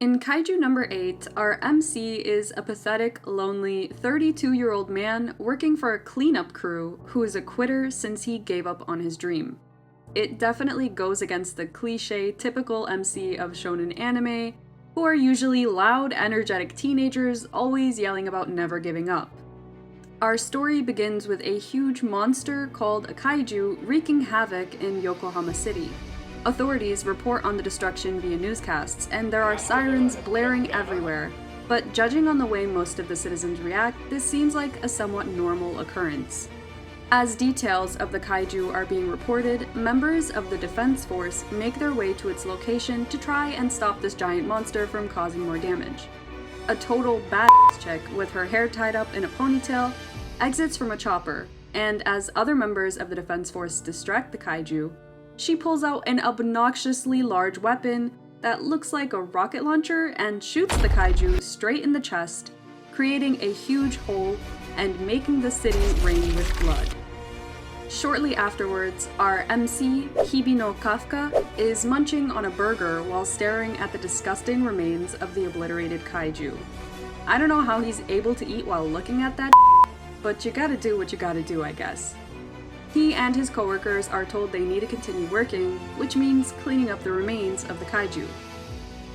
In Kaiju number 8, our MC is a pathetic, lonely, 32-year-old man working for a cleanup crew who is a quitter since he gave up on his dream. It definitely goes against the cliche, typical MC of shonen anime, who are usually loud, energetic teenagers always yelling about never giving up. Our story begins with a huge monster called a kaiju wreaking havoc in Yokohama City. Authorities report on the destruction via newscasts, and there are sirens blaring everywhere, but judging on the way most of the citizens react, this seems like a somewhat normal occurrence. As details of the kaiju are being reported, members of the defense force make their way to its location to try and stop this giant monster from causing more damage. A total badass chick with her hair tied up in a ponytail exits from a chopper, and as other members of the defense force distract the kaiju, she pulls out an obnoxiously large weapon that looks like a rocket launcher and shoots the kaiju straight in the chest, creating a huge hole and making the city rain with blood. Shortly afterwards, our MC, Hibino Kafka, is munching on a burger while staring at the disgusting remains of the obliterated kaiju. I don't know how he's able to eat while looking at that, but you gotta do what you gotta do, I guess. He and his coworkers are told they need to continue working, which means cleaning up the remains of the kaiju.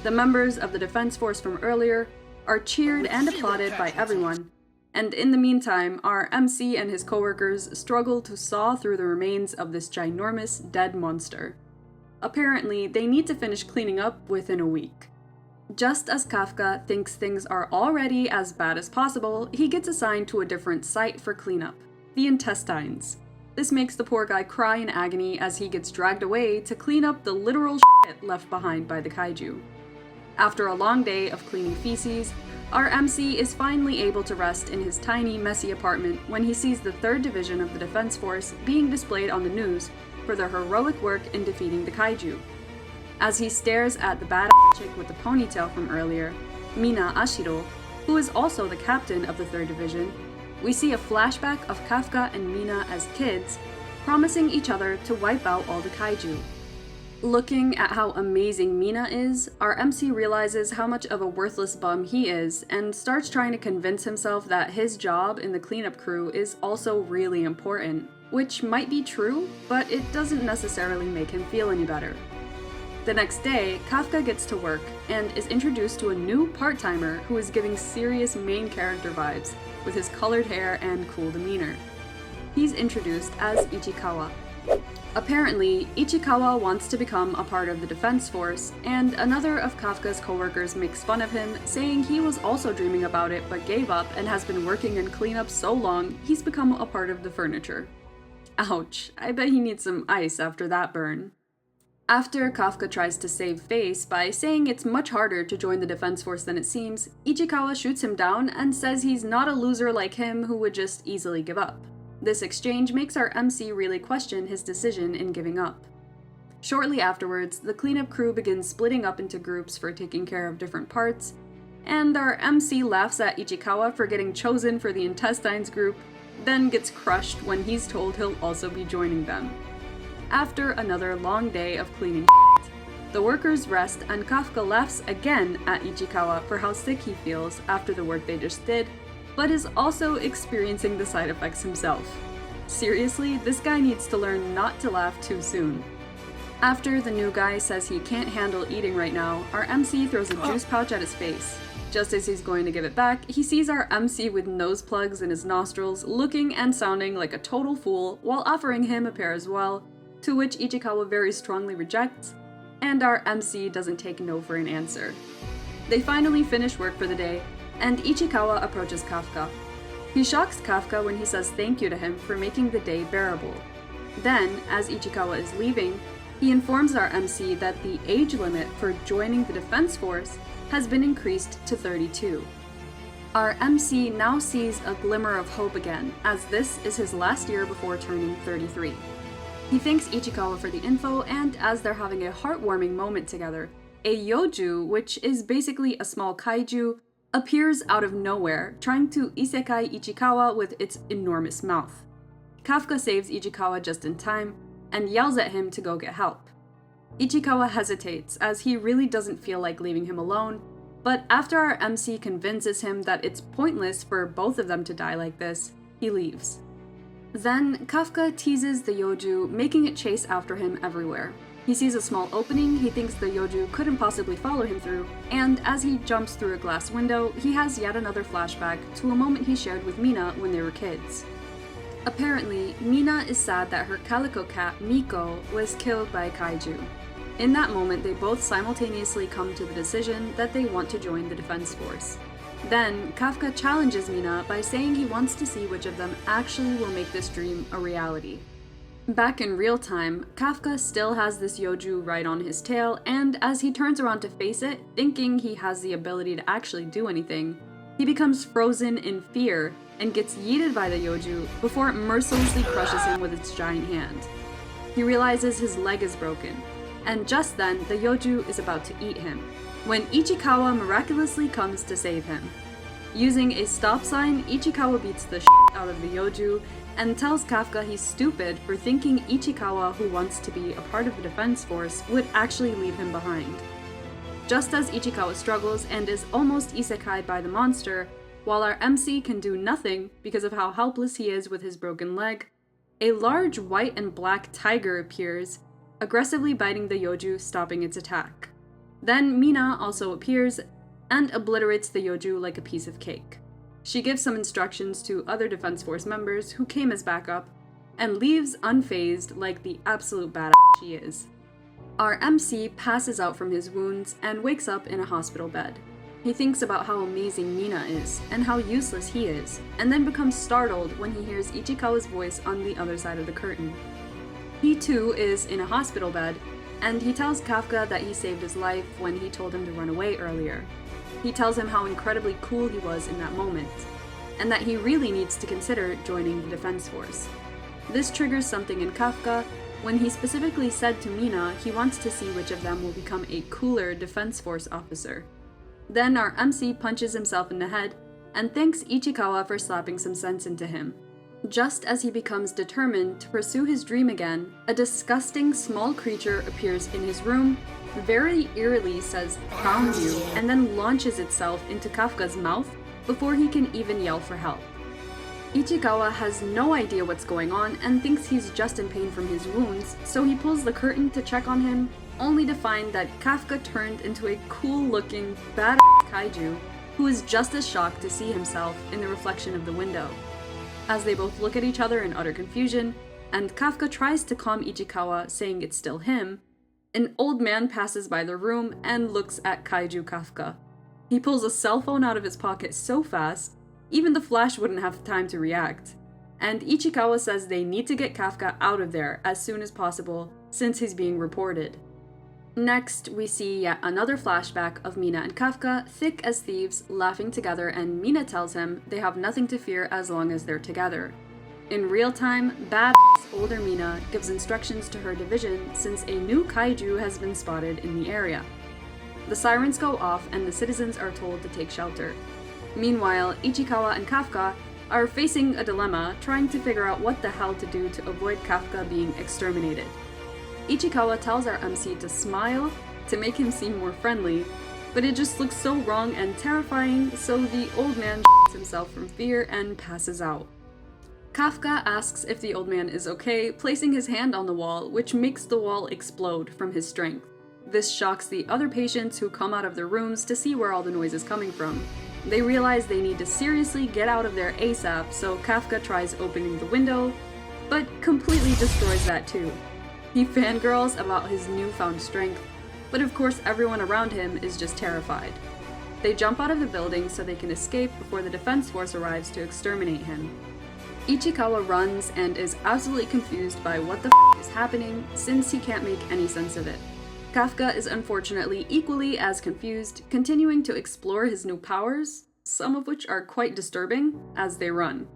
The members of the defense force from earlier are cheered and applauded by everyone, and in the meantime, our MC and his coworkers struggle to saw through the remains of this ginormous dead monster. Apparently, they need to finish cleaning up within a week. Just as Kafka thinks things are already as bad as possible, he gets assigned to a different site for cleanup, the intestines. This makes the poor guy cry in agony as he gets dragged away to clean up the literal shit left behind by the kaiju. After a long day of cleaning feces, our MC is finally able to rest in his tiny, messy apartment when he sees the 3rd Division of the Defense Force being displayed on the news for their heroic work in defeating the kaiju. As he stares at the badass chick with the ponytail from earlier, Mina Ashiro, who is also the captain of the 3rd Division, we see a flashback of Kafka and Mina as kids, promising each other to wipe out all the kaiju. Looking at how amazing Mina is, our MC realizes how much of a worthless bum he is, and starts trying to convince himself that his job in the cleanup crew is also really important, which might be true, but it doesn't necessarily make him feel any better. The next day, Kafka gets to work, and is introduced to a new part-timer who is giving serious main character vibes, with his colored hair and cool demeanor. He's introduced as Ichikawa. Apparently, Ichikawa wants to become a part of the defense force, and another of Kafka's coworkers makes fun of him, saying he was also dreaming about it but gave up and has been working in cleanup so long he's become a part of the furniture. Ouch, I bet he needs some ice after that burn. After Kafka tries to save face by saying it's much harder to join the defense force than it seems, Ichikawa shoots him down and says he's not a loser like him who would just easily give up. This exchange makes our MC really question his decision in giving up. Shortly afterwards, the cleanup crew begins splitting up into groups for taking care of different parts, and our MC laughs at Ichikawa for getting chosen for the intestines group, then gets crushed when he's told he'll also be joining them. After another long day of cleaning, the workers rest and Kafka laughs again at Ichikawa for how sick he feels after the work they just did, but is also experiencing the side effects himself. Seriously, this guy needs to learn not to laugh too soon. After the new guy says he can't handle eating right now, our MC throws a juice pouch at his face. Just as he's going to give it back, he sees our MC with nose plugs in his nostrils, looking and sounding like a total fool while offering him a pair as well, to which Ichikawa very strongly rejects, and our MC doesn't take no for an answer. They finally finish work for the day, and Ichikawa approaches Kafka. He shocks Kafka when he says thank you to him for making the day bearable. Then, as Ichikawa is leaving, he informs our MC that the age limit for joining the defense force has been increased to 32. Our MC now sees a glimmer of hope again, as this is his last year before turning 33. He thanks Ichikawa for the info, and as they're having a heartwarming moment together, a yoju, which is basically a small kaiju, appears out of nowhere, trying to isekai Ichikawa with its enormous mouth. Kafka saves Ichikawa just in time, and yells at him to go get help. Ichikawa hesitates, as he really doesn't feel like leaving him alone, But after our MC convinces him that it's pointless for both of them to die like this, he leaves. Then, Kafka teases the Yoju, making it chase after him everywhere. He sees a small opening he thinks the Yoju couldn't possibly follow him through, and as he jumps through a glass window, he has yet another flashback to a moment he shared with Mina when they were kids. Apparently, Mina is sad that her calico cat, Miko, was killed by a kaiju. In that moment, they both simultaneously come to the decision that they want to join the defense force. Then, Kafka challenges Mina by saying he wants to see which of them actually will make this dream a reality. Back in real time, Kafka still has this Yoju right on his tail, and as he turns around to face it, thinking he has the ability to actually do anything, he becomes frozen in fear and gets yeeted by the Yoju before it mercilessly crushes him with its giant hand. He realizes his leg is broken, and just then the Yoju is about to eat him, when Ichikawa miraculously comes to save him. Using a stop sign, Ichikawa beats the shit out of the Yoju and tells Kafka he's stupid for thinking Ichikawa, who wants to be a part of the defense force, would actually leave him behind. Just as Ichikawa struggles and is almost isekai'd by the monster, while our MC can do nothing because of how helpless he is with his broken leg, a large white and black tiger appears, aggressively biting the Yoju, stopping its attack. Then Mina also appears and obliterates the Yoju like a piece of cake. She gives some instructions to other Defense Force members who came as backup, and leaves unfazed like the absolute badass she is. Our MC passes out from his wounds and wakes up in a hospital bed. He thinks about how amazing Mina is, and how useless he is, and then becomes startled when he hears Ichikawa's voice on the other side of the curtain. He too is in a hospital bed, and he tells Kafka that he saved his life when he told him to run away earlier. He tells him how incredibly cool he was in that moment, and that he really needs to consider joining the defense force. This triggers something in Kafka when he specifically said to Mina he wants to see which of them will become a cooler defense force officer. Then our MC punches himself in the head and thanks Ichikawa for slapping some sense into him. Just as he becomes determined to pursue his dream again, a disgusting small creature appears in his room, very eerily says, "Found you," and then launches itself into Kafka's mouth before he can even yell for help. Ichikawa has no idea what's going on and thinks he's just in pain from his wounds, so he pulls the curtain to check on him, only to find that Kafka turned into a cool-looking, badass kaiju who is just as shocked to see himself in the reflection of the window. As they both look at each other in utter confusion, and Kafka tries to calm Ichikawa, saying it's still him, an old man passes by the room and looks at Kaiju Kafka. He pulls a cell phone out of his pocket so fast, even the Flash wouldn't have time to react. And Ichikawa says they need to get Kafka out of there as soon as possible, since he's being reported. Next, we see yet another flashback of Mina and Kafka, thick as thieves, laughing together, and Mina tells him they have nothing to fear as long as they're together. In real time, badass older Mina gives instructions to her division since a new kaiju has been spotted in the area. The sirens go off and the citizens are told to take shelter. Meanwhile, Ichikawa and Kafka are facing a dilemma, trying to figure out what the hell to do to avoid Kafka being exterminated. Ichikawa tells our MC to smile to make him seem more friendly, but it just looks so wrong and terrifying, so the old man shits himself from fear and passes out. Kafka asks if the old man is okay, placing his hand on the wall, which makes the wall explode from his strength. This shocks the other patients who come out of their rooms to see where all the noise is coming from. They realize they need to seriously get out of there ASAP, so Kafka tries opening the window, but completely destroys that too. He fangirls about his newfound strength, but of course everyone around him is just terrified. They jump out of the building so they can escape before the defense force arrives to exterminate him. Ichikawa runs and is absolutely confused by what the is happening since he can't make any sense of it. Kafka is unfortunately equally as confused, continuing to explore his new powers, some of which are quite disturbing, as they run.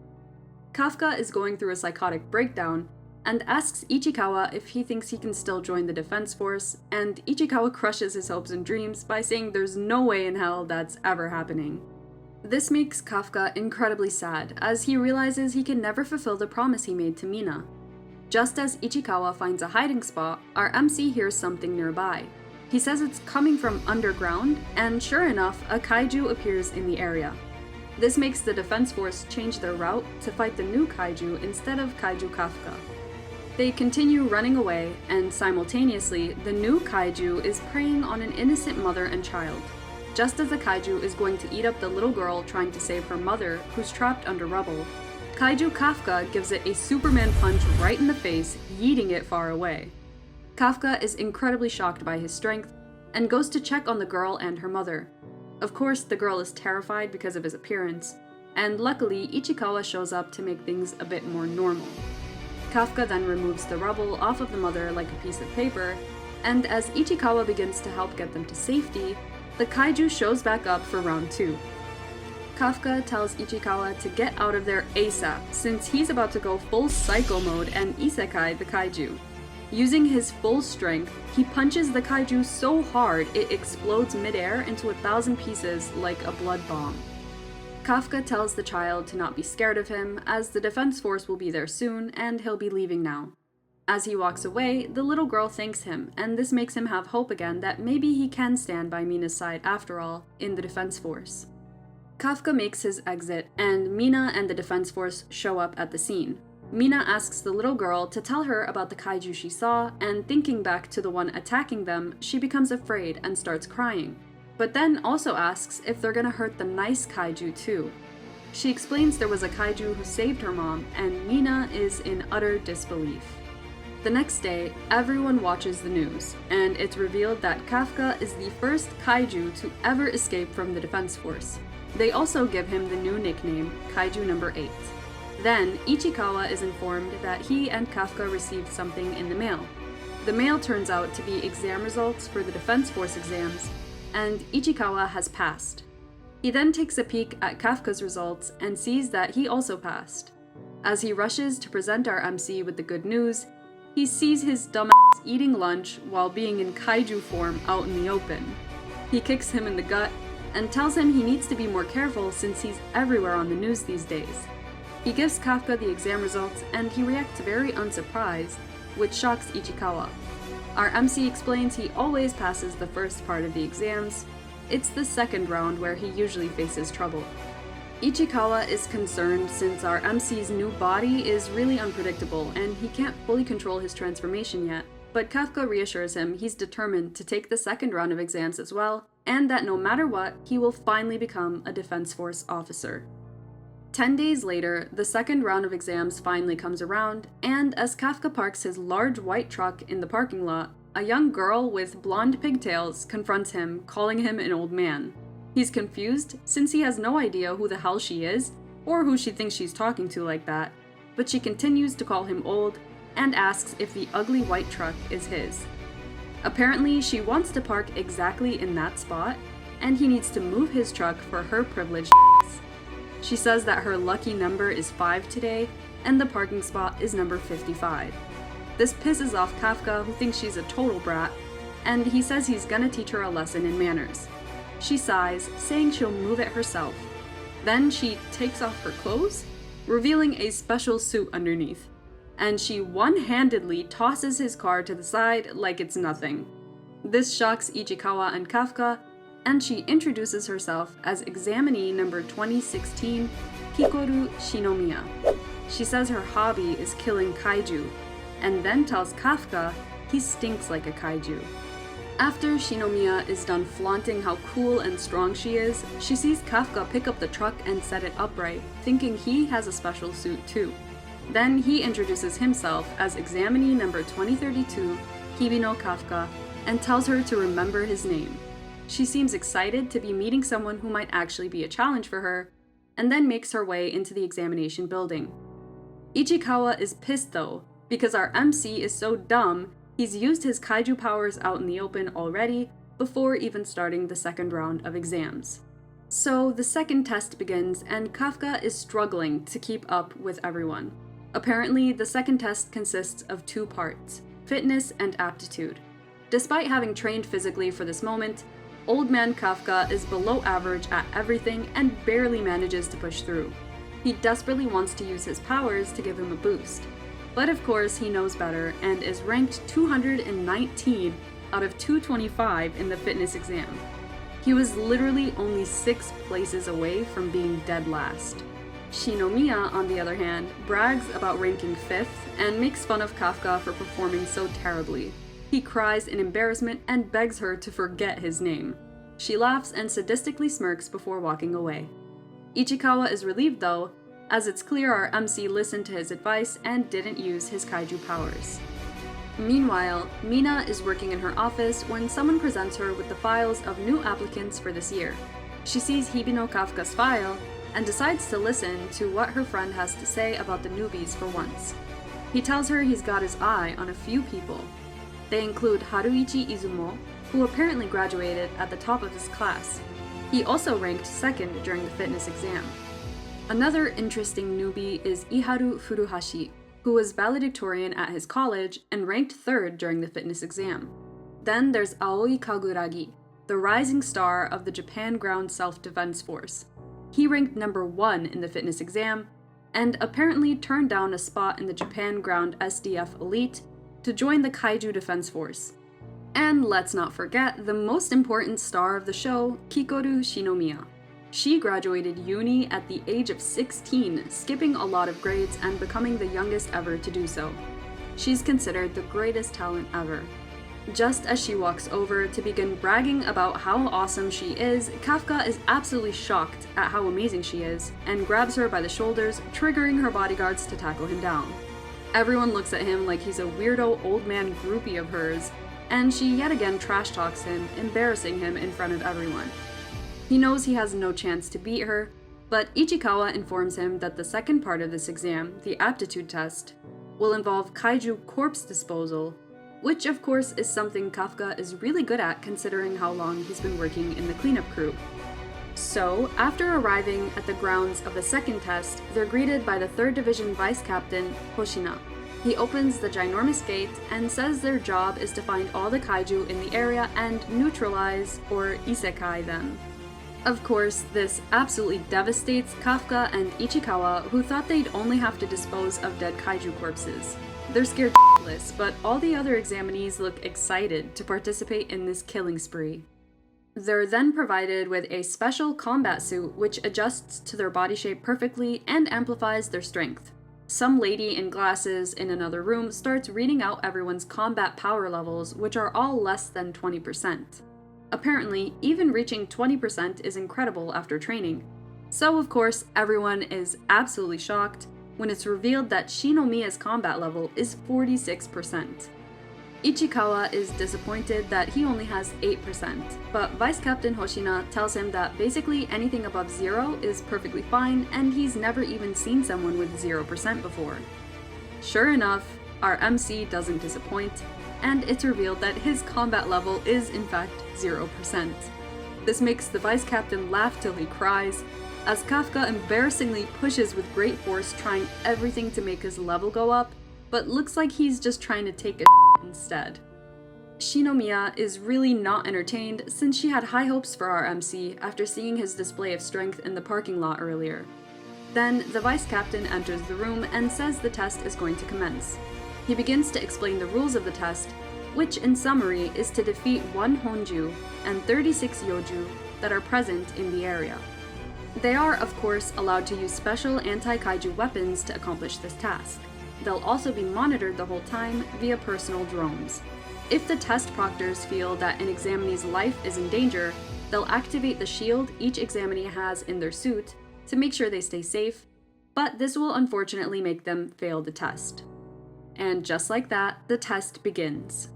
Kafka is going through a psychotic breakdown and asks Ichikawa if he thinks he can still join the defense force, and Ichikawa crushes his hopes and dreams by saying there's no way in hell that's ever happening. This makes Kafka incredibly sad, as he realizes he can never fulfill the promise he made to Mina. Just as Ichikawa finds a hiding spot, our MC hears something nearby. He says it's coming from underground, and sure enough, a kaiju appears in the area. This makes the defense force change their route to fight the new kaiju instead of Kaiju Kafka. They continue running away, and simultaneously, the new kaiju is preying on an innocent mother and child. Just as the kaiju is going to eat up the little girl trying to save her mother, who's trapped under rubble, Kaiju Kafka gives it a Superman punch right in the face, yeeting it far away. Kafka is incredibly shocked by his strength, and goes to check on the girl and her mother. Of course, the girl is terrified because of his appearance, and luckily Ichikawa shows up to make things a bit more normal. Kafka then removes the rubble off of the mother like a piece of paper, and as Ichikawa begins to help get them to safety, the kaiju shows back up for round 2. Kafka tells Ichikawa to get out of there ASAP, since he's about to go full psycho mode and isekai the kaiju. Using his full strength, he punches the kaiju so hard it explodes midair into 1,000 pieces like a blood bomb. Kafka tells the child to not be scared of him, as the defense force will be there soon and he'll be leaving now. As he walks away, the little girl thanks him, and this makes him have hope again that maybe he can stand by Mina's side after all, in the defense force. Kafka makes his exit, and Mina and the defense force show up at the scene. Mina asks the little girl to tell her about the kaiju she saw, and thinking back to the one attacking them, she becomes afraid and starts crying. But then also asks if they're gonna hurt the nice kaiju too. She explains there was a kaiju who saved her mom, and Mina is in utter disbelief. The next day, everyone watches the news, and it's revealed that Kafka is the first kaiju to ever escape from the defense force. They also give him the new nickname, Kaiju number 8. Then, Ichikawa is informed that he and Kafka received something in the mail. The mail turns out to be exam results for the defense force exams, and Ichikawa has passed. He then takes a peek at Kafka's results and sees that he also passed. As he rushes to present our MC with the good news, he sees his dumbass eating lunch while being in kaiju form out in the open. He kicks him in the gut and tells him he needs to be more careful since he's everywhere on the news these days. He gives Kafka the exam results and he reacts very unsurprised, which shocks Ichikawa. Our MC explains he always passes the first part of the exams. It's the second round where he usually faces trouble. Ichikawa is concerned since our MC's new body is really unpredictable and he can't fully control his transformation yet, but Kafka reassures him he's determined to take the second round of exams as well, and that no matter what, he will finally become a Defense Force officer. 10 days later, the second round of exams finally comes around, and as Kafka parks his large white truck in the parking lot, a young girl with blonde pigtails confronts him, calling him an old man. He's confused since he has no idea who the hell she is, or who she thinks she's talking to like that, but she continues to call him old and asks if the ugly white truck is his. Apparently, she wants to park exactly in that spot, and he needs to move his truck for her privileged ass. She says that her lucky number is 5 today, and the parking spot is number 55. This pisses off Kafka, who thinks she's a total brat, and he says he's gonna teach her a lesson in manners. She sighs, saying she'll move it herself. Then she takes off her clothes, revealing a special suit underneath, and she one-handedly tosses his car to the side like it's nothing. This shocks Ichikawa and Kafka, and she introduces herself as examinee number 2016, Hikoru Shinomiya. She says her hobby is killing kaiju, and then tells Kafka he stinks like a kaiju. After Shinomiya is done flaunting how cool and strong she is, she sees Kafka pick up the truck and set it upright, thinking he has a special suit too. Then he introduces himself as examinee number 2032, Hibino Kafka, and tells her to remember his name. She seems excited to be meeting someone who might actually be a challenge for her, and then makes her way into the examination building. Ichikawa is pissed though, because our MC is so dumb, he's used his kaiju powers out in the open already before even starting the second round of exams. So the second test begins, and Kafka is struggling to keep up with everyone. Apparently, the second test consists of 2 parts, fitness and aptitude. Despite having trained physically for this moment, Old Man Kafka is below average at everything and barely manages to push through. He desperately wants to use his powers to give him a boost. But of course he knows better and is ranked 219 out of 225 in the fitness exam. He was literally only 6 places away from being dead last. Shinomiya, on the other hand, brags about ranking 5th and makes fun of Kafka for performing so terribly. He cries in embarrassment and begs her to forget his name. She laughs and sadistically smirks before walking away. Ichikawa is relieved though, as it's clear our MC listened to his advice and didn't use his kaiju powers. Meanwhile, Mina is working in her office when someone presents her with the files of new applicants for this year. She sees Hibino Kafka's file and decides to listen to what her friend has to say about the newbies for once. He tells her he's got his eye on a few people. They include Haruichi Izumo, who apparently graduated at the top of his class. He also ranked 2nd during the fitness exam. Another interesting newbie is Iharu Furuhashi, who was valedictorian at his college and ranked 3rd during the fitness exam. Then there's Aoi Kaguragi, the rising star of the Japan Ground Self-Defense Force. He ranked number 1 in the fitness exam, and apparently turned down a spot in the Japan Ground SDF Elite to join the Kaiju Defense Force. And let's not forget the most important star of the show, Kikoru Shinomiya. She graduated uni at the age of 16, skipping a lot of grades and becoming the youngest ever to do so. She's considered the greatest talent ever. Just as she walks over to begin bragging about how awesome she is, Kafka is absolutely shocked at how amazing she is, and grabs her by the shoulders, triggering her bodyguards to tackle him down. Everyone looks at him like he's a weirdo old man groupie of hers, and she yet again trash talks him, embarrassing him in front of everyone. He knows he has no chance to beat her, but Ichikawa informs him that the second part of this exam, the aptitude test, will involve kaiju corpse disposal, which of course is something Kafka is really good at considering how long he's been working in the cleanup crew. So, after arriving at the grounds of the second test, they're greeted by the 3rd Division Vice Captain, Hoshina. He opens the ginormous gate and says their job is to find all the kaiju in the area and neutralize, or isekai, them. Of course, this absolutely devastates Kafka and Ichikawa, who thought they'd only have to dispose of dead kaiju corpses. They're scared shitless, but all the other examinees look excited to participate in this killing spree. They're then provided with a special combat suit which adjusts to their body shape perfectly and amplifies their strength. Some lady in glasses in another room starts reading out everyone's combat power levels, which are all less than 20%. Apparently, even reaching 20% is incredible after training. So of course, everyone is absolutely shocked when it's revealed that Shinomiya's combat level is 46%. Ichikawa is disappointed that he only has 8%, but Vice Captain Hoshina tells him that basically anything above 0 is perfectly fine and he's never even seen someone with 0% before. Sure enough, our MC doesn't disappoint, and it's revealed that his combat level is in fact 0%. This makes the Vice Captain laugh till he cries, as Kafka embarrassingly pushes with great force, trying everything to make his level go up, but looks like he's just trying to take a instead. Shinomiya is really not entertained since she had high hopes for our MC after seeing his display of strength in the parking lot earlier. Then, the Vice Captain enters the room and says the test is going to commence. He begins to explain the rules of the test, which in summary is to defeat 1 Honju and 36 Yoju that are present in the area. They are, of course, allowed to use special anti-kaiju weapons to accomplish this task. They'll also be monitored the whole time via personal drones. If the test proctors feel that an examinee's life is in danger, they'll activate the shield each examinee has in their suit to make sure they stay safe, but this will unfortunately make them fail the test. And just like that, the test begins.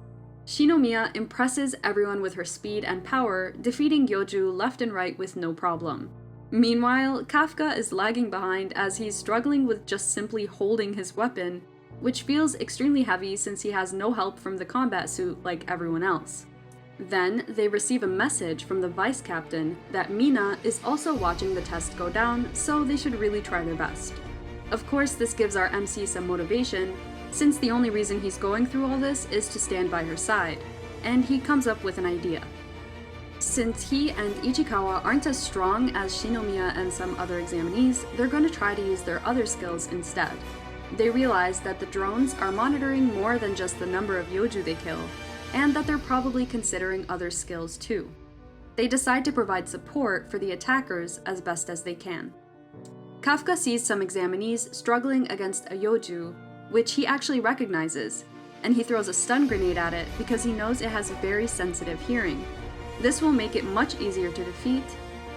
Shinomiya impresses everyone with her speed and power, defeating Yoju left and right with no problem. Meanwhile, Kafka is lagging behind as he's struggling with just simply holding his weapon, which feels extremely heavy since he has no help from the combat suit like everyone else. Then, they receive a message from the Vice Captain that Mina is also watching the test go down, so they should really try their best. Of course, this gives our MC some motivation, since the only reason he's going through all this is to stand by her side, and he comes up with an idea. Since he and Ichikawa aren't as strong as Shinomiya and some other examinees, they're going to try to use their other skills instead. They realize that the drones are monitoring more than just the number of Yoju they kill, and that they're probably considering other skills too. They decide to provide support for the attackers as best as they can. Kafka sees some examinees struggling against a yoju, which he actually recognizes, and he throws a stun grenade at it because he knows it has very sensitive hearing. This will make it much easier to defeat,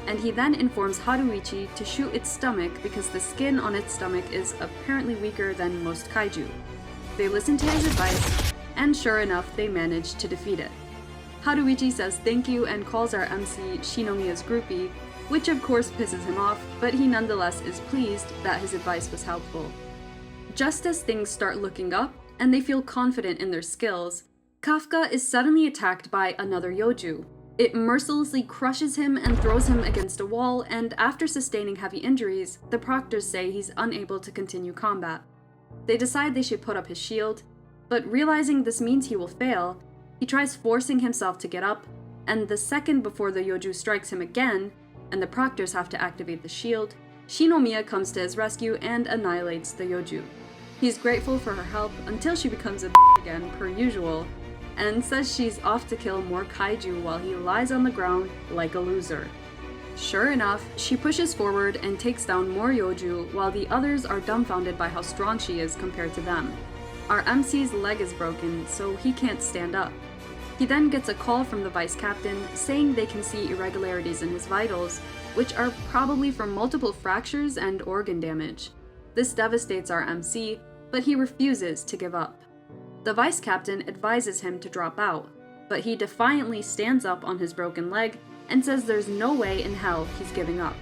and he then informs Haruichi to shoot its stomach because the skin on its stomach is apparently weaker than most kaiju. They listen to his advice, and sure enough, they manage to defeat it. Haruichi says thank you and calls our MC Shinomiya's groupie, which of course pisses him off, but he nonetheless is pleased that his advice was helpful. Just as things start looking up, and they feel confident in their skills, Kafka is suddenly attacked by another yoju. It mercilessly crushes him and throws him against a wall, and after sustaining heavy injuries, the proctors say he's unable to continue combat. They decide they should put up his shield, but realizing this means he will fail, he tries forcing himself to get up, and the second before the yoju strikes him again, and the proctors have to activate the shield, Shinomiya comes to his rescue and annihilates the yoju. He's grateful for her help until she becomes a again, per usual, and says she's off to kill more kaiju while he lies on the ground like a loser. Sure enough, she pushes forward and takes down more yoju while the others are dumbfounded by how strong she is compared to them. Our MC's leg is broken, so he can't stand up. He then gets a call from the vice captain saying they can see irregularities in his vitals, which are probably from multiple fractures and organ damage. This devastates our MC, but he refuses to give up. The vice captain advises him to drop out, but he defiantly stands up on his broken leg and says there's no way in hell he's giving up.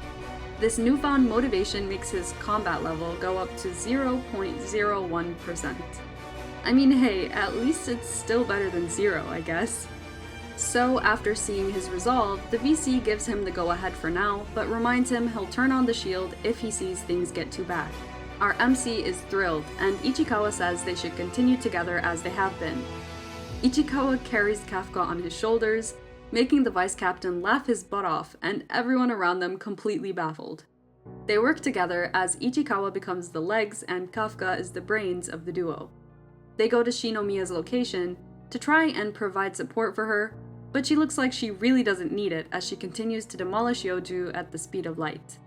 This newfound motivation makes his combat level go up to 0.01%. I mean, hey, at least it's still better than 0, I guess. So, after seeing his resolve, the VC gives him the go-ahead for now, but reminds him he'll turn on the shield if he sees things get too bad. Our MC is thrilled, and Ichikawa says they should continue together as they have been. Ichikawa carries Kafka on his shoulders, making the vice captain laugh his butt off, and everyone around them completely baffled. They work together as Ichikawa becomes the legs and Kafka is the brains of the duo. They go to Shinomiya's location to try and provide support for her, but she looks like she really doesn't need it as she continues to demolish yoju at the speed of light.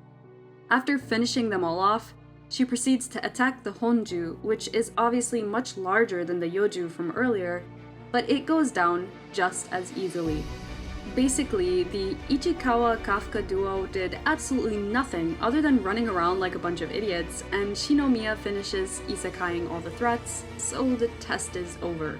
After finishing them all off, she proceeds to attack the honju, which is obviously much larger than the yoju from earlier, but it goes down just as easily. Basically, the Ichikawa-Kafka duo did absolutely nothing other than running around like a bunch of idiots, and Shinomiya finishes isekaiing all the threats, so the test is over.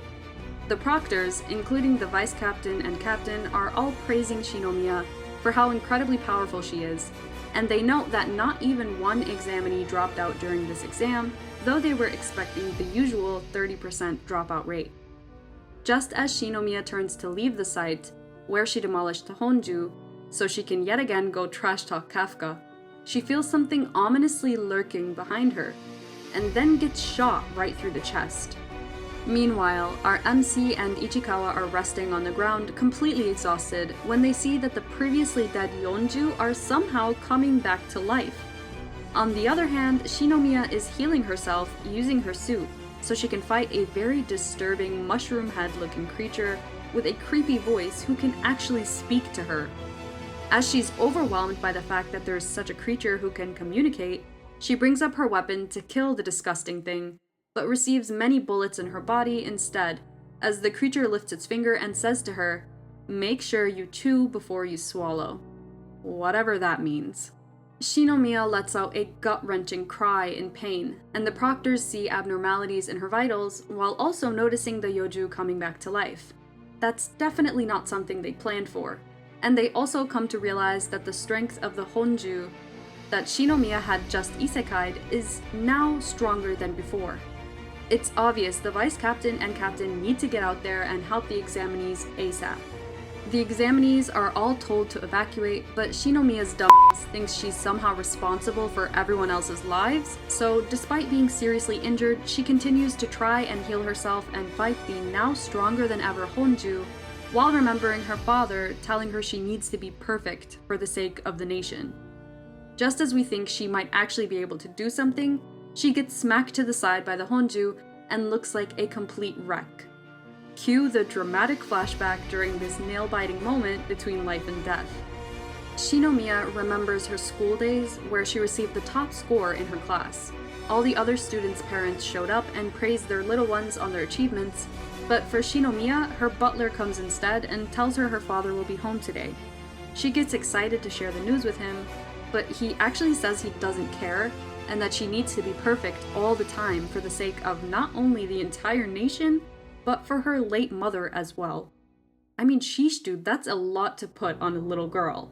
The proctors, including the vice captain and captain, are all praising Shinomiya for how incredibly powerful she is, and they note that not even one examinee dropped out during this exam, though they were expecting the usual 30% dropout rate. Just as Shinomiya turns to leave the site, where she demolished the honju, so she can yet again go trash-talk Kafka, she feels something ominously lurking behind her, and then gets shot right through the chest. Meanwhile, our MC and Ichikawa are resting on the ground, completely exhausted, when they see that the previously dead Yonju are somehow coming back to life. On the other hand, Shinomiya is healing herself using her suit, so she can fight a very disturbing mushroom head-looking creature with a creepy voice who can actually speak to her. As she's overwhelmed by the fact that there's such a creature who can communicate, she brings up her weapon to kill the disgusting thing, but receives many bullets in her body instead, as the creature lifts its finger and says to her, "Make sure you chew before you swallow." Whatever that means. Shinomiya lets out a gut-wrenching cry in pain, and the proctors see abnormalities in her vitals while also noticing the yoju coming back to life. That's definitely not something they planned for, and they also come to realize that the strength of the honju that Shinomiya had just isekai'd is now stronger than before. It's obvious the vice captain and captain need to get out there and help the examinees ASAP. The examinees are all told to evacuate, but Shinomiya's dumbass thinks she's somehow responsible for everyone else's lives, so despite being seriously injured, she continues to try and heal herself and fight the now stronger than ever honju, while remembering her father telling her she needs to be perfect for the sake of the nation. Just as we think she might actually be able to do something, she gets smacked to the side by the honju and looks like a complete wreck. Cue the dramatic flashback during this nail-biting moment between life and death. Shinomiya remembers her school days where she received the top score in her class. All the other students' parents showed up and praised their little ones on their achievements, but for Shinomiya, her butler comes instead and tells her her father will be home today. She gets excited to share the news with him, but he actually says he doesn't care and that she needs to be perfect all the time for the sake of not only the entire nation, but for her late mother as well. I mean, sheesh dude, that's a lot to put on a little girl.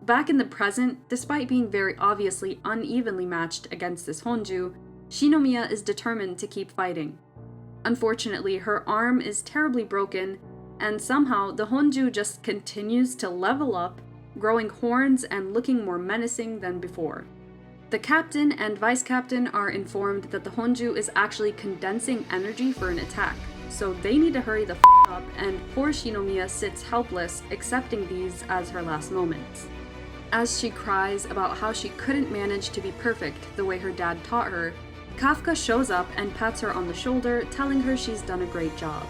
Back in the present, despite being very obviously unevenly matched against this Honju, Shinomiya is determined to keep fighting. Unfortunately, her arm is terribly broken, and somehow the Honju just continues to level up, growing horns and looking more menacing than before. The captain and vice captain are informed that the Honju is actually condensing energy for an attack, so they need to hurry the up, and poor Shinomiya sits helpless, accepting these as her last moments. As she cries about how she couldn't manage to be perfect the way her dad taught her, Kafka shows up and pats her on the shoulder, telling her she's done a great job.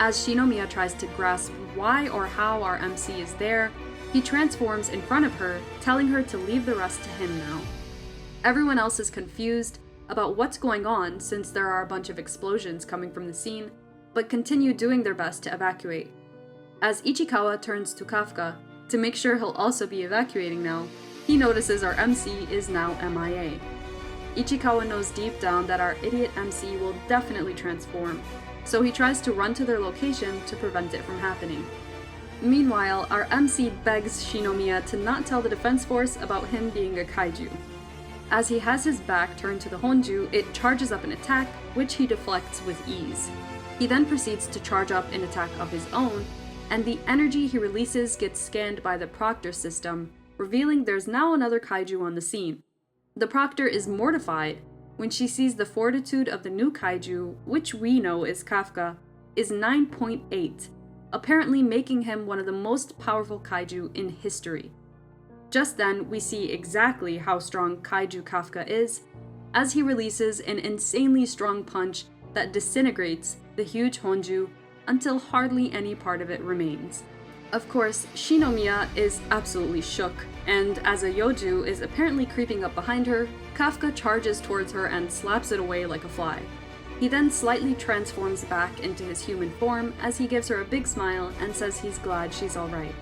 As Shinomiya tries to grasp why or how our MC is there, he transforms in front of her, telling her to leave the rest to him now. Everyone else is confused about what's going on since there are a bunch of explosions coming from the scene, but continue doing their best to evacuate. As Ichikawa turns to Kafka to make sure he'll also be evacuating now, he notices our MC is now MIA. Ichikawa knows deep down that our idiot MC will definitely transform, so he tries to run to their location to prevent it from happening. Meanwhile, our MC begs Shinomiya to not tell the defense force about him being a kaiju. As he has his back turned to the Honju, it charges up an attack, which he deflects with ease. He then proceeds to charge up an attack of his own, and the energy he releases gets scanned by the Proctor system, revealing there's now another kaiju on the scene. The Proctor is mortified when she sees the fortitude of the new kaiju, which we know is Kafka, is 9.8, apparently making him one of the most powerful kaiju in history. Just then, we see exactly how strong Kaiju Kafka is, as he releases an insanely strong punch that disintegrates the huge Honju until hardly any part of it remains. Of course, Shinomiya is absolutely shook, and as a Yoju is apparently creeping up behind her, Kafka charges towards her and slaps it away like a fly. He then slightly transforms back into his human form as he gives her a big smile and says he's glad she's alright.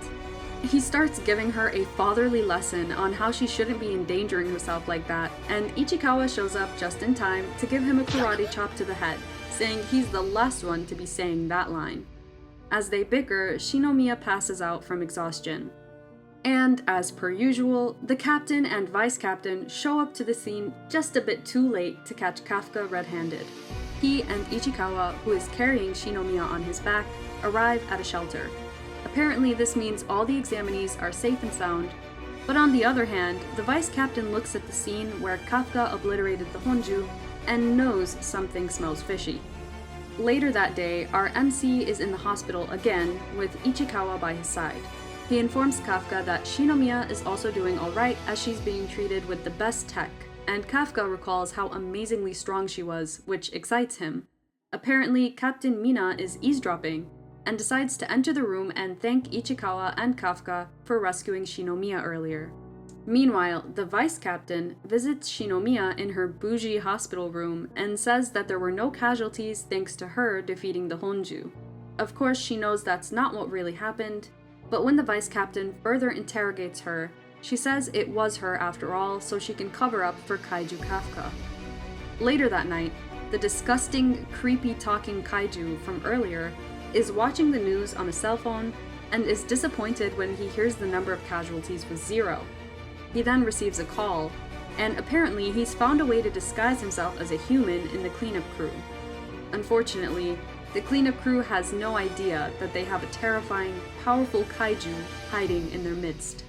He starts giving her a fatherly lesson on how she shouldn't be endangering herself like that, and Ichikawa shows up just in time to give him a karate chop to the head, saying he's the last one to be saying that line. As they bicker, Shinomiya passes out from exhaustion. And, as per usual, the captain and vice captain show up to the scene just a bit too late to catch Kafka red-handed. He and Ichikawa, who is carrying Shinomiya on his back, arrive at a shelter. Apparently this means all the examinees are safe and sound, but on the other hand, the vice captain looks at the scene where Kafka obliterated the Honju and knows something smells fishy. Later that day, our MC is in the hospital again with Ichikawa by his side. He informs Kafka that Shinomiya is also doing alright as she's being treated with the best tech, and Kafka recalls how amazingly strong she was, which excites him. Apparently, Captain Mina is eavesdropping, and decides to enter the room and thank Ichikawa and Kafka for rescuing Shinomiya earlier. Meanwhile, the vice captain visits Shinomiya in her bougie hospital room and says that there were no casualties thanks to her defeating the Honju. Of course, she knows that's not what really happened, but when the vice captain further interrogates her, she says it was her after all, so she can cover up for Kaiju Kafka. Later that night, the disgusting, creepy talking kaiju from earlier is watching the news on a cell phone and is disappointed when he hears the number of casualties was 0. He then receives a call, and apparently he's found a way to disguise himself as a human in the cleanup crew. Unfortunately, the cleanup crew has no idea that they have a terrifying, powerful kaiju hiding in their midst.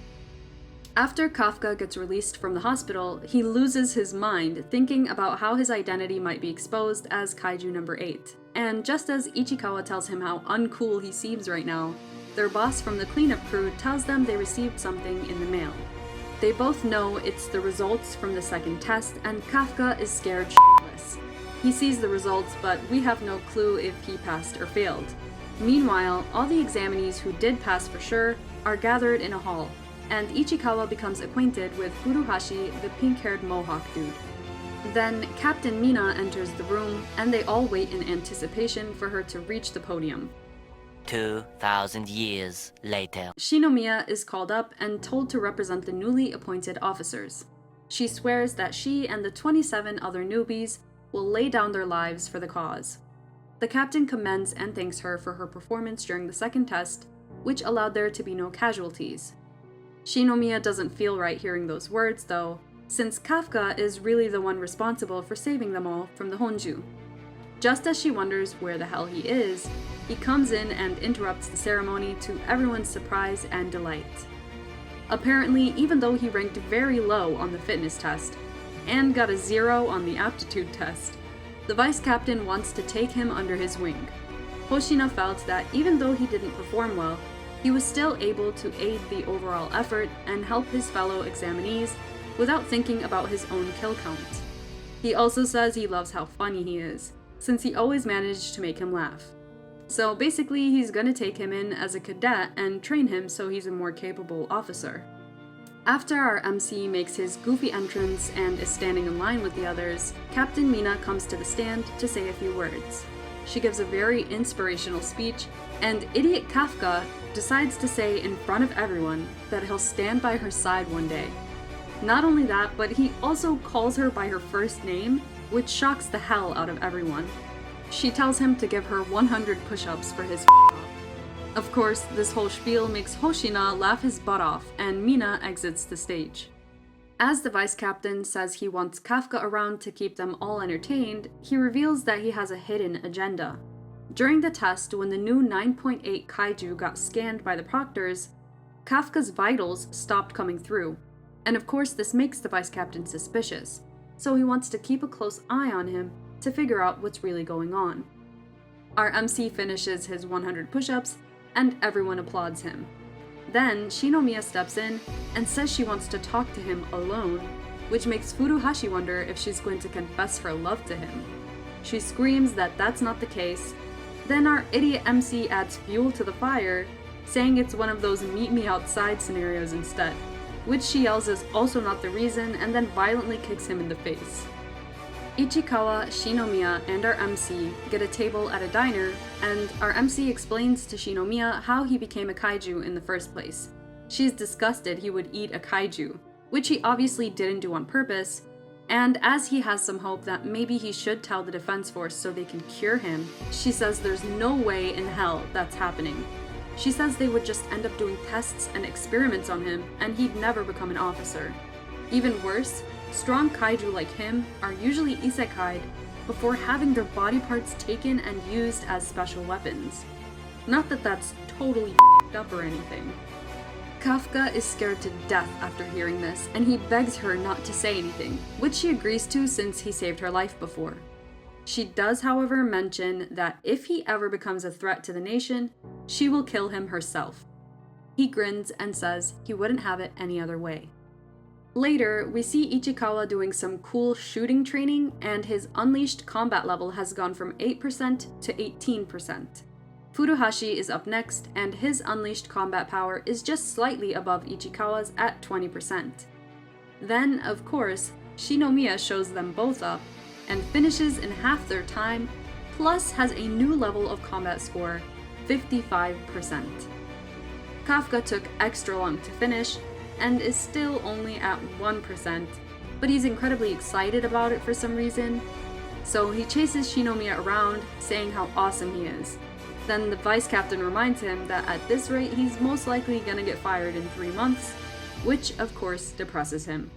After Kafka gets released from the hospital, he loses his mind thinking about how his identity might be exposed as Kaiju number 8. And just as Ichikawa tells him how uncool he seems right now, their boss from the cleanup crew tells them they received something in the mail. They both know it's the results from the second test, and Kafka is scared shitless. He sees the results, but we have no clue if he passed or failed. Meanwhile, all the examinees who did pass for sure are gathered in a hall, and Ichikawa becomes acquainted with Furuhashi, the pink-haired mohawk dude. Then Captain Mina enters the room, and they all wait in anticipation for her to reach the podium. 2,000 years later. Shinomiya is called up and told to represent the newly appointed officers. She swears that she and the 27 other newbies will lay down their lives for the cause. The captain commends and thanks her for her performance during the second test, which allowed there to be no casualties. Shinomiya doesn't feel right hearing those words, though, since Kafka is really the one responsible for saving them all from the Honju. Just as she wonders where the hell he is, he comes in and interrupts the ceremony to everyone's surprise and delight. Apparently, even though he ranked very low on the fitness test, and got a 0 on the aptitude test, the vice captain wants to take him under his wing. Hoshina felt that even though he didn't perform well, he was still able to aid the overall effort and help his fellow examinees without thinking about his own kill count. He also says he loves how funny he is, since he always managed to make him laugh. So basically, he's gonna take him in as a cadet and train him so he's a more capable officer. After our MC makes his goofy entrance and is standing in line with the others, Captain Mina comes to the stand to say a few words. She gives a very inspirational speech, and idiot Kafka decides to say in front of everyone that he'll stand by her side one day. Not only that, but he also calls her by her first name, which shocks the hell out of everyone. She tells him to give her 100 push-ups for his off. Of course, this whole spiel makes Hoshina laugh his butt off, and Mina exits the stage. As the vice captain says he wants Kafka around to keep them all entertained, he reveals that he has a hidden agenda. During the test, when the new 9.8 Kaiju got scanned by the proctors, Kafka's vitals stopped coming through, and of course this makes the vice captain suspicious, so he wants to keep a close eye on him to figure out what's really going on. Our MC finishes his 100 push-ups, and everyone applauds him. Then Shinomiya steps in and says she wants to talk to him alone, which makes Furuhashi wonder if she's going to confess her love to him. She screams that that's not the case. Then our idiot MC adds fuel to the fire, saying it's one of those meet me outside scenarios instead, which she yells is also not the reason, and then violently kicks him in the face. Ichikawa, Shinomiya, and our MC get a table at a diner, and our MC explains to Shinomiya how he became a kaiju in the first place. She's disgusted he would eat a kaiju, which he obviously didn't do on purpose, and as he has some hope that maybe he should tell the defense force so they can cure him, she says there's no way in hell that's happening. She says they would just end up doing tests and experiments on him, and he'd never become an officer. Even worse, strong kaiju like him are usually isekai'd before having their body parts taken and used as special weapons. Not that that's totally f***ed up or anything. Kafka is scared to death after hearing this, and he begs her not to say anything, which she agrees to since he saved her life before. She does, however, mention that if he ever becomes a threat to the nation, she will kill him herself. He grins and says he wouldn't have it any other way. Later, we see Ichikawa doing some cool shooting training, and his unleashed combat level has gone from 8% to 18%. Furuhashi is up next, and his unleashed combat power is just slightly above Ichikawa's at 20%. Then, of course, Shinomiya shows them both up, and finishes in half their time, plus has a new level of combat score, 55%. Kafka took extra long to finish, and is still only at 1%, but he's incredibly excited about it for some reason. So he chases Shinomiya around, saying how awesome he is. Then the vice captain reminds him that at this rate he's most likely gonna get fired in 3 months, which of course depresses him.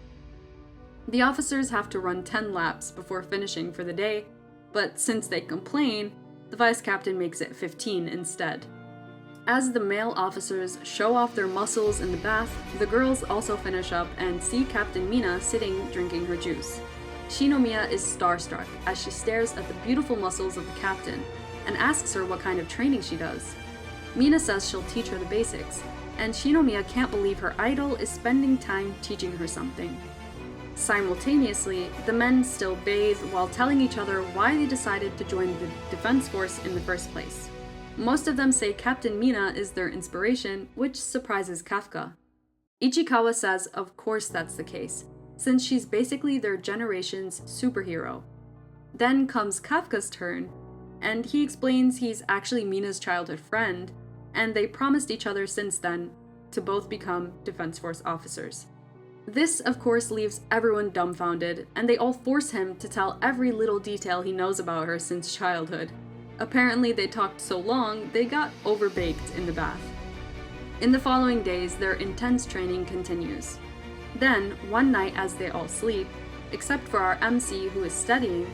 The officers have to run 10 laps before finishing for the day, but since they complain, the vice captain makes it 15 instead. As the male officers show off their muscles in the bath, the girls also finish up and see Captain Mina sitting drinking her juice. Shinomiya is starstruck as she stares at the beautiful muscles of the captain and asks her what kind of training she does. Mina says she'll teach her the basics, and Shinomiya can't believe her idol is spending time teaching her something. Simultaneously, the men still bathe while telling each other why they decided to join the defense force in the first place. Most of them say Captain Mina is their inspiration, which surprises Kafka. Ichikawa says of course that's the case, since she's basically their generation's superhero. Then comes Kafka's turn, and he explains he's actually Mina's childhood friend, and they promised each other since then to both become Defense Force officers. This, of course, leaves everyone dumbfounded, and they all force him to tell every little detail he knows about her since childhood. Apparently, they talked so long, they got overbaked in the bath. In the following days, their intense training continues. Then, one night as they all sleep, except for our MC who is studying,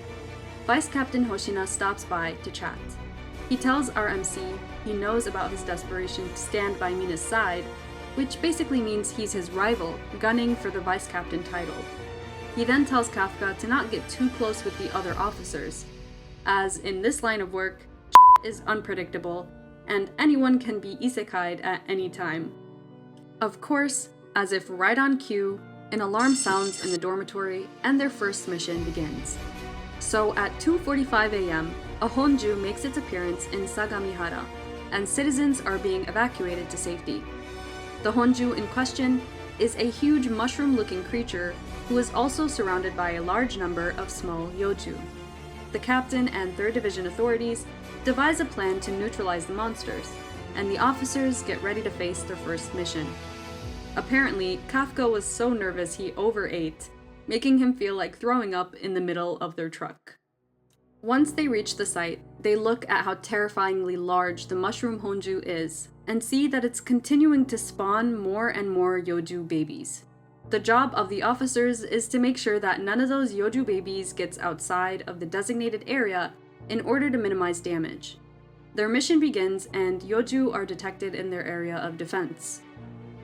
Vice Captain Hoshina stops by to chat. He tells our MC he knows about his desperation to stand by Mina's side, which basically means he's his rival, gunning for the vice captain title. He then tells Kafka to not get too close with the other officers, as in this line of work, is unpredictable, and anyone can be isekai'd at any time. Of course, as if right on cue, an alarm sounds in the dormitory, and their first mission begins. So at 2:45 a.m., a Honju makes its appearance in Sagamihara, and citizens are being evacuated to safety. The Honju in question is a huge mushroom-looking creature who is also surrounded by a large number of small yoju. The captain and 3rd Division authorities devise a plan to neutralize the monsters, and the officers get ready to face their first mission. Apparently, Kafka was so nervous he overate, making him feel like throwing up in the middle of their truck. Once they reach the site, they look at how terrifyingly large the mushroom Honju is, and see that it's continuing to spawn more and more yoju babies. The job of the officers is to make sure that none of those yoju babies gets outside of the designated area in order to minimize damage. Their mission begins, and yoju are detected in their area of defense.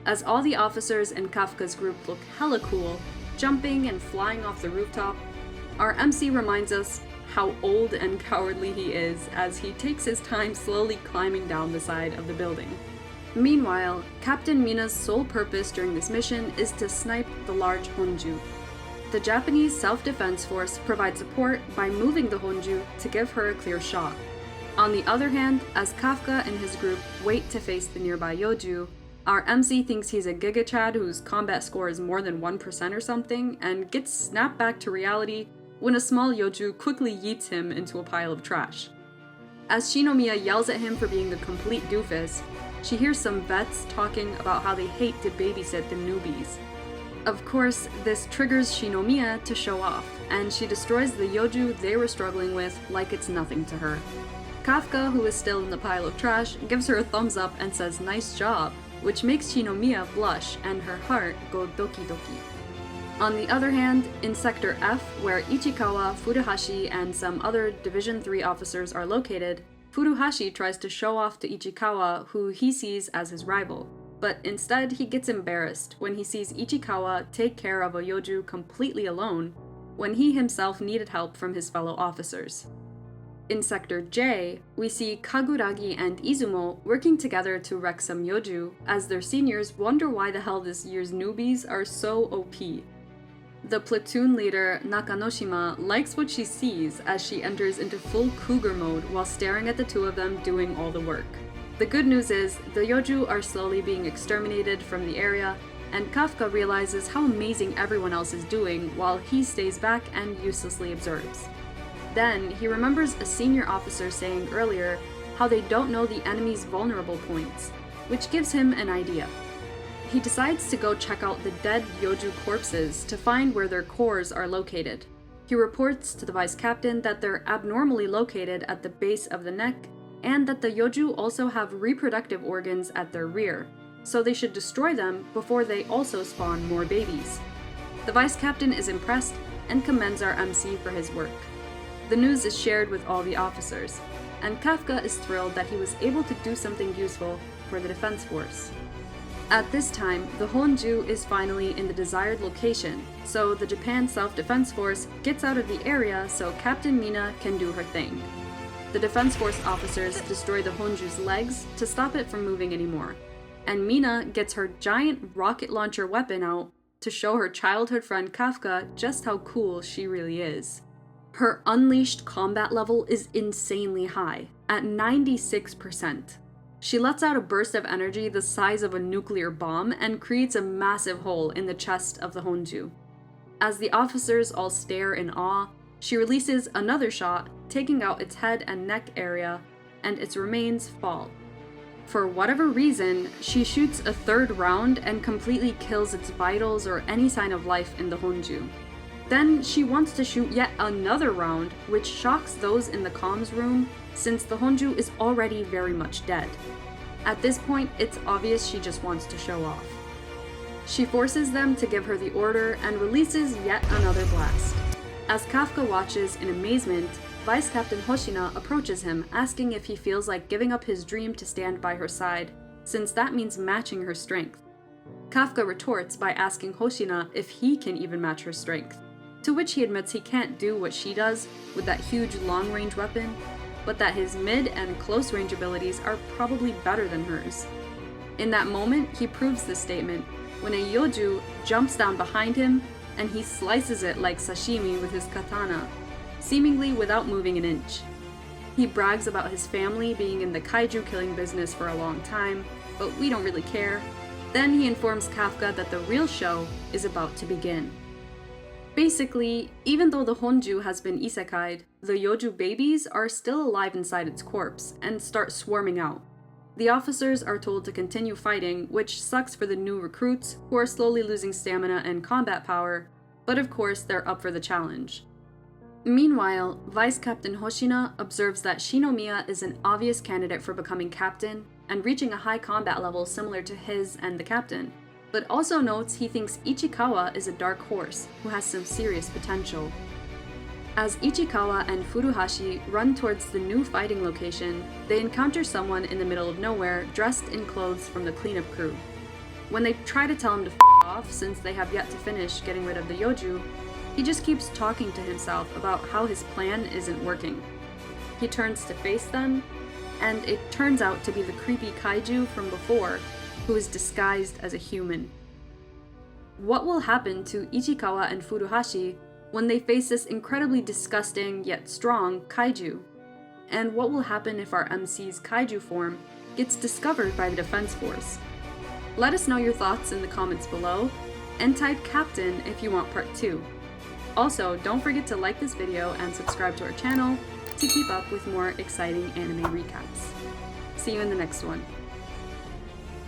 As all the officers in Kafka's group look hella cool, jumping and flying off the rooftop, our MC reminds us how old and cowardly he is as he takes his time slowly climbing down the side of the building. Meanwhile, Captain Mina's sole purpose during this mission is to snipe the large Honju. The Japanese self-defense force provides support by moving the Honju to give her a clear shot. On the other hand, as Kafka and his group wait to face the nearby yoju, our MC thinks he's a gigachad whose combat score is more than 1% or something, and gets snapped back to reality when a small yoju quickly yeets him into a pile of trash. As Shinomiya yells at him for being a complete doofus, she hears some vets talking about how they hate to babysit the newbies. Of course, this triggers Shinomiya to show off, and she destroys the yoju they were struggling with like it's nothing to her. Kafka, who is still in the pile of trash, gives her a thumbs up and says nice job, which makes Shinomiya blush and her heart go doki doki. On the other hand, in Sector F, where Ichikawa, Furuhashi, and some other Division 3 officers are located, Furuhashi tries to show off to Ichikawa who he sees as his rival, but instead he gets embarrassed when he sees Ichikawa take care of a yoju completely alone, when he himself needed help from his fellow officers. In Sector J, we see Kaguragi and Izumo working together to wreck some yoju, as their seniors wonder why the hell this year's newbies are so OP. The platoon leader, Nakanoshima, likes what she sees as she enters into full cougar mode while staring at the two of them doing all the work. The good news is, the yoju are slowly being exterminated from the area, and Kafka realizes how amazing everyone else is doing while he stays back and uselessly observes. Then, he remembers a senior officer saying earlier how they don't know the enemy's vulnerable points, which gives him an idea. He decides to go check out the dead yoju corpses to find where their cores are located. He reports to the vice captain that they're abnormally located at the base of the neck, and that the yoju also have reproductive organs at their rear, so they should destroy them before they also spawn more babies. The vice captain is impressed and commends our MC for his work. The news is shared with all the officers, and Kafka is thrilled that he was able to do something useful for the defense force. At this time, the Honju is finally in the desired location, so the Japan Self-Defense Force gets out of the area so Captain Mina can do her thing. The Defense Force officers destroy the Honju's legs to stop it from moving anymore, and Mina gets her giant rocket launcher weapon out to show her childhood friend Kafka just how cool she really is. Her unleashed combat level is insanely high, at 96%. She lets out a burst of energy the size of a nuclear bomb and creates a massive hole in the chest of the Honju. As the officers all stare in awe, she releases another shot, taking out its head and neck area, and its remains fall. For whatever reason, she shoots a third round and completely kills its vitals or any sign of life in the Honju. Then she wants to shoot yet another round, which shocks those in the comms room since the Honju is already very much dead. At this point, it's obvious she just wants to show off. She forces them to give her the order and releases yet another blast. As Kafka watches in amazement, Vice Captain Hoshina approaches him, asking if he feels like giving up his dream to stand by her side, since that means matching her strength. Kafka retorts by asking Hoshina if he can even match her strength, to which he admits he can't do what she does with that huge long-range weapon, but that his mid and close-range abilities are probably better than hers. In that moment, he proves this statement when a Yoju jumps down behind him and he slices it like sashimi with his katana, seemingly without moving an inch. He brags about his family being in the Kaiju killing business for a long time, but we don't really care. Then he informs Kafka that the real show is about to begin. Basically, even though the Honju has been isekai'd, the Yoju babies are still alive inside its corpse and start swarming out. The officers are told to continue fighting, which sucks for the new recruits who are slowly losing stamina and combat power, but of course they're up for the challenge. Meanwhile, Vice Captain Hoshina observes that Shinomiya is an obvious candidate for becoming captain and reaching a high combat level similar to his and the captain, but also notes he thinks Ichikawa is a dark horse who has some serious potential. As Ichikawa and Furuhashi run towards the new fighting location, they encounter someone in the middle of nowhere dressed in clothes from the cleanup crew. When they try to tell him to f*** off since they have yet to finish getting rid of the Yoju, he just keeps talking to himself about how his plan isn't working. He turns to face them, and it turns out to be the creepy Kaiju from before, who is disguised as a human. What will happen to Ichikawa and Furuhashi when they face this incredibly disgusting yet strong Kaiju? And what will happen if our MC's Kaiju form gets discovered by the Defense Force? Let us know your thoughts in the comments below, and type Captain if you want part 2. Also, don't forget to like this video and subscribe to our channel to keep up with more exciting anime recaps. See you in the next one.